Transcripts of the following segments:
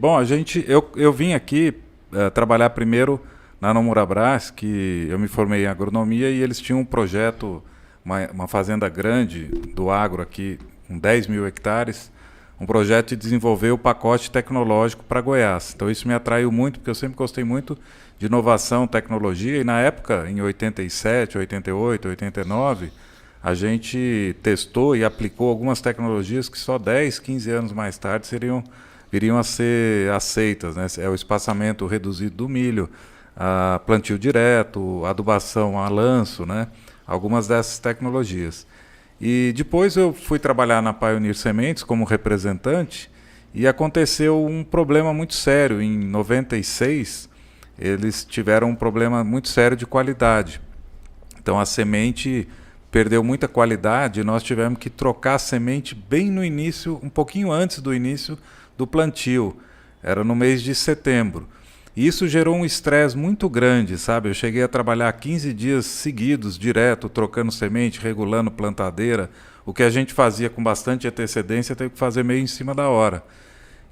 Bom, eu vim aqui trabalhar primeiro na Nomurabras, que eu me formei em agronomia e eles tinham um projeto, uma fazenda grande do agro aqui, com 10 mil hectares, um projeto de desenvolver o pacote tecnológico para Goiás. Então isso me atraiu muito, porque eu sempre gostei muito de inovação, tecnologia, e na época, em 87, 88, 89, a gente testou e aplicou algumas tecnologias que só 10, 15 anos mais tarde viriam a ser aceitas, né? É o espaçamento reduzido do milho, a plantio direto, adubação a lanço, né? Algumas dessas tecnologias. E depois eu fui trabalhar na Pioneer Sementes como representante e aconteceu um problema muito sério. Em 96, eles tiveram um problema muito sério de qualidade. Então a semente perdeu muita qualidade e nós tivemos que trocar a semente bem no início, um pouquinho antes do início do plantio. Era no mês de setembro. E isso gerou um estresse muito grande, sabe? Eu cheguei a trabalhar 15 dias seguidos, direto, trocando semente, regulando plantadeira. O que a gente fazia com bastante antecedência, teve que fazer meio em cima da hora.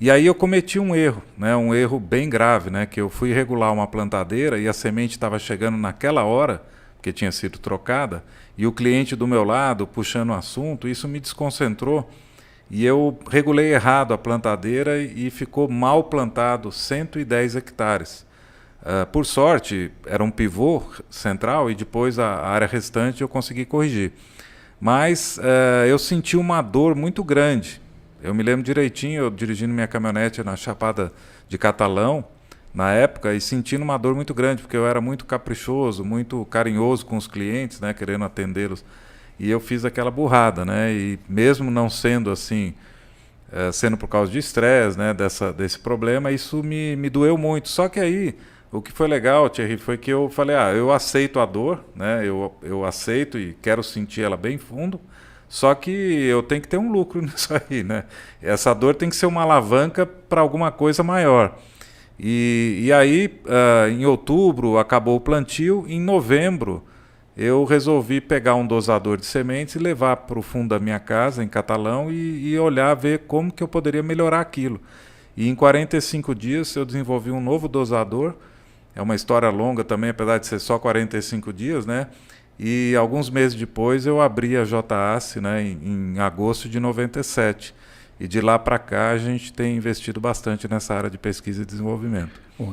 E aí eu cometi um erro, né? Um erro bem grave, né? Que eu fui regular uma plantadeira e a semente estava chegando naquela hora, porque tinha sido trocada, e o cliente do meu lado puxando o assunto, isso me desconcentrou. E eu regulei errado a plantadeira e ficou mal plantado 110 hectares. Por sorte, era um pivô central e depois a área restante eu consegui corrigir. Mas eu senti uma dor muito grande. Eu me lembro direitinho, eu dirigindo minha caminhonete na Chapada de Catalão, na época, e sentindo uma dor muito grande, porque eu era muito caprichoso, muito carinhoso com os clientes, né, querendo atendê-los. E eu fiz aquela burrada, né? E mesmo não sendo assim, sendo por causa de estresse, né? Desse problema, isso me doeu muito. Só que aí, o que foi legal, Thierry, foi que eu falei, eu aceito a dor, né? Eu aceito e quero sentir ela bem fundo, só que eu tenho que ter um lucro nisso aí, né? Essa dor tem que ser uma alavanca para alguma coisa maior. E aí, em outubro, acabou o plantio, em novembro, eu resolvi pegar um dosador de sementes e levar para o fundo da minha casa, em Catalão, e olhar, ver como que eu poderia melhorar aquilo. E em 45 dias eu desenvolvi um novo dosador. É uma história longa também, apesar de ser só 45 dias, né? E alguns meses depois eu abri a J-Ace, né, em agosto de 97. E de lá para cá a gente tem investido bastante nessa área de pesquisa e desenvolvimento. Bom,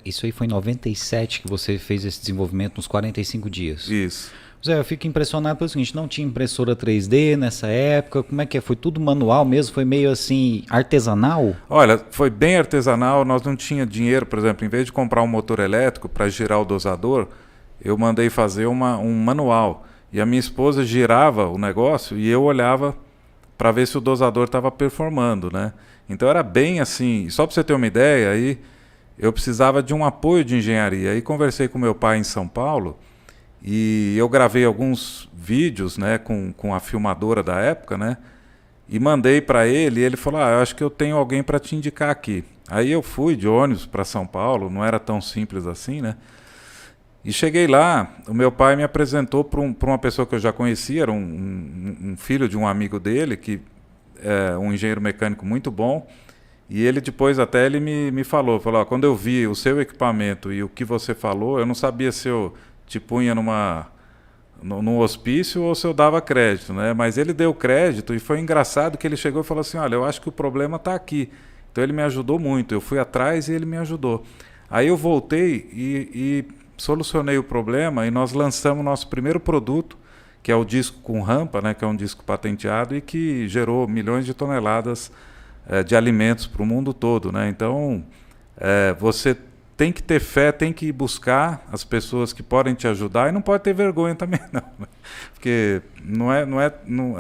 isso aí foi em 97 que você fez esse desenvolvimento nos 45 dias. Isso. Zé, eu fico impressionado pelo seguinte, não tinha impressora 3D nessa época, como é que é? Foi tudo manual mesmo? Foi meio assim, artesanal? Olha, foi bem artesanal, nós não tinha dinheiro, por exemplo, em vez de comprar um motor elétrico para girar o dosador, eu mandei fazer um manual. E a minha esposa girava o negócio e eu olhava para ver se o dosador estava performando, né? Então era bem assim, só para você ter uma ideia, aí eu precisava de um apoio de engenharia. Aí conversei com meu pai em São Paulo e eu gravei alguns vídeos, né, com a filmadora da época, né? E mandei para ele e ele falou, eu acho que eu tenho alguém para te indicar aqui. Aí eu fui de ônibus para São Paulo, não era tão simples assim, né? E cheguei lá, o meu pai me apresentou para uma pessoa que eu já conhecia, era um filho de um amigo dele, que é um engenheiro mecânico muito bom, e ele depois até ele me falou, quando eu vi o seu equipamento e o que você falou, eu não sabia se eu te punha num hospício ou se eu dava crédito, né? Mas ele deu crédito e foi engraçado que ele chegou e falou assim, olha, eu acho que o problema está aqui. Então ele me ajudou muito, eu fui atrás e ele me ajudou. Aí eu voltei e solucionei o problema e nós lançamos nosso primeiro produto, que é o disco com rampa, né, que é um disco patenteado e que gerou milhões de toneladas de alimentos para o mundo todo, né? Então, você tem que ter fé, tem que buscar as pessoas que podem te ajudar e não pode ter vergonha também, não. Porque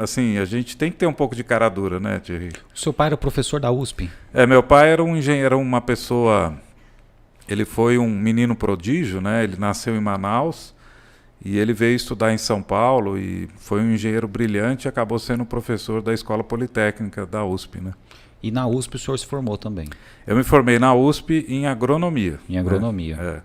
assim, a gente tem que ter um pouco de cara dura, né, Thierry? O seu pai era professor da USP? Meu pai era um engenheiro, uma pessoa... Ele foi um menino prodígio, né? Ele nasceu em Manaus e ele veio estudar em São Paulo e foi um engenheiro brilhante e acabou sendo professor da Escola Politécnica da USP, né? E na USP o senhor se formou também? Eu me formei na USP em agronomia. Em agronomia. Né?